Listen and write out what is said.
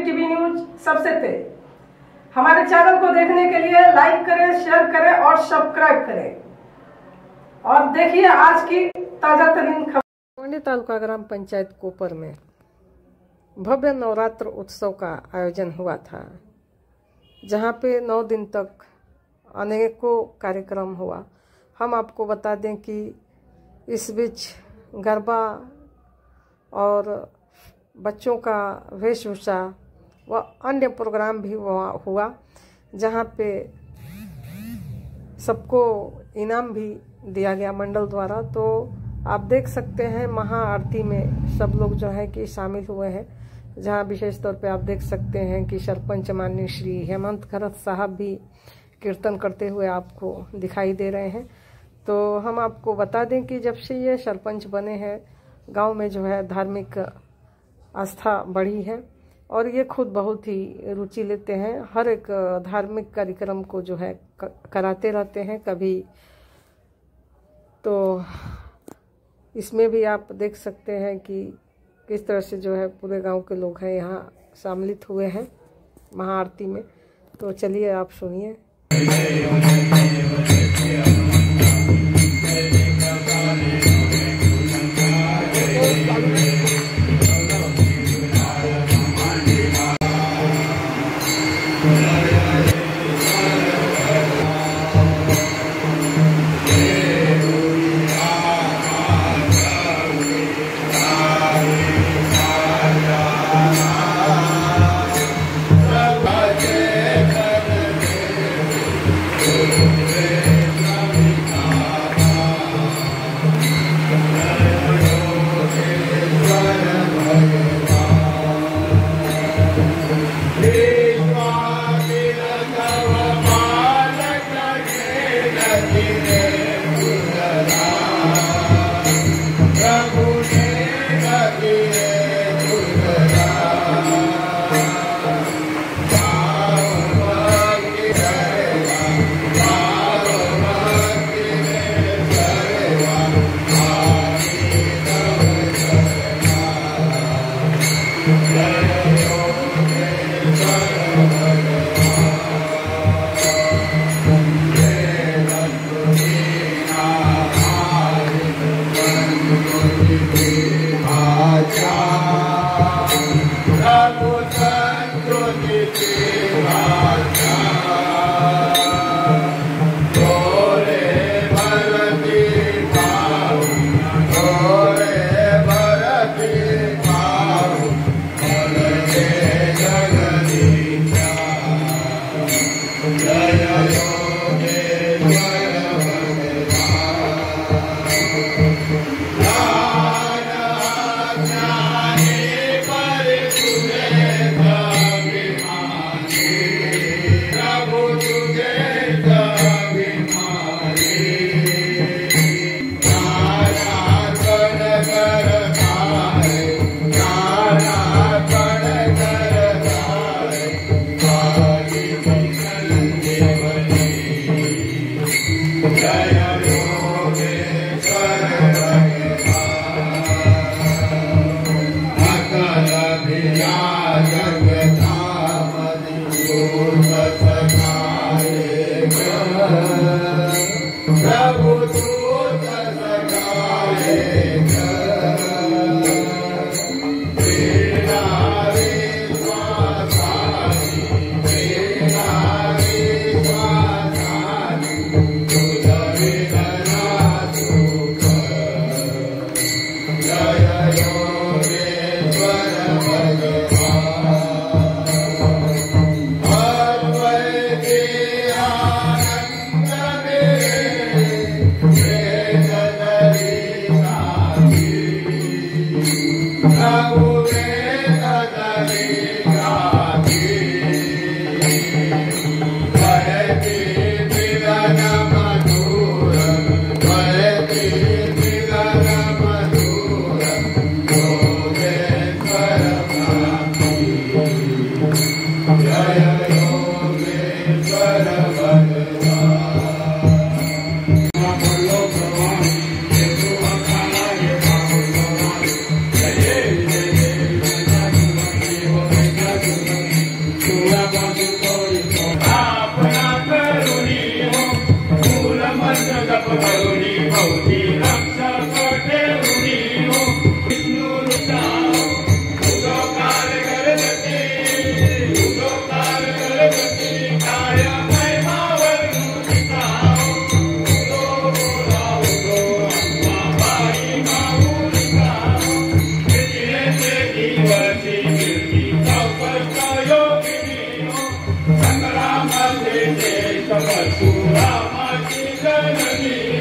TV news सबसे तेज। हमारे channel को देखने के लिए लाइक करें, शेयर करें और सब्सक्राइब करें और देखिए आज की ताजा तरीन खबर। तालुका ग्राम पंचायत कोपर में भव्य नवरात्र उत्सव का आयोजन हुआ था, जहां पे 9 दिन तक अनेकों कार्यक्रम हुआ। हम आपको बता दें कि इस बीच गरबा और बच्चों का वेशभूषा व अन्य प्रोग्राम भी हुआ, जहां पे सबको इनाम भी दिया गया मंडल द्वारा। तो आप देख सकते हैं महाआरती में सब लोग जो है कि शामिल हुए हैं, जहां विशेष तौर पे आप देख सकते हैं कि सरपंच माननीय श्री हेमंत खरत साहब भी कीर्तन करते हुए आपको दिखाई दे रहे हैं। तो हम आपको बता दें कि जब से ये सरपंच बने हैं, गांव में जो है धार्मिक आस्था बढ़ी है और ये खुद बहुत ही रुचि लेते हैं। हर एक धार्मिक कार्यक्रम को जो है कराते रहते हैं कभी। तो इसमें भी आप देख सकते हैं कि किस तरह से जो है पूरे गांव के लोग हैं यहाँ सम्मिलित हुए हैं महाआरती में। तो चलिए आप सुनिए। Jai जप करुणी भवती रक्षक ठेवणी विष्णु रुद्राओ उदोकार करगती उदोकार करगती काय महिमा वर्णुताओ उदो बोला उदो अम्मा बाई माऊलिकाओ कितीचे दिवसी कीर्ती चौपट योगिनीओ संग्रामाचे देश परशुरामाची जननी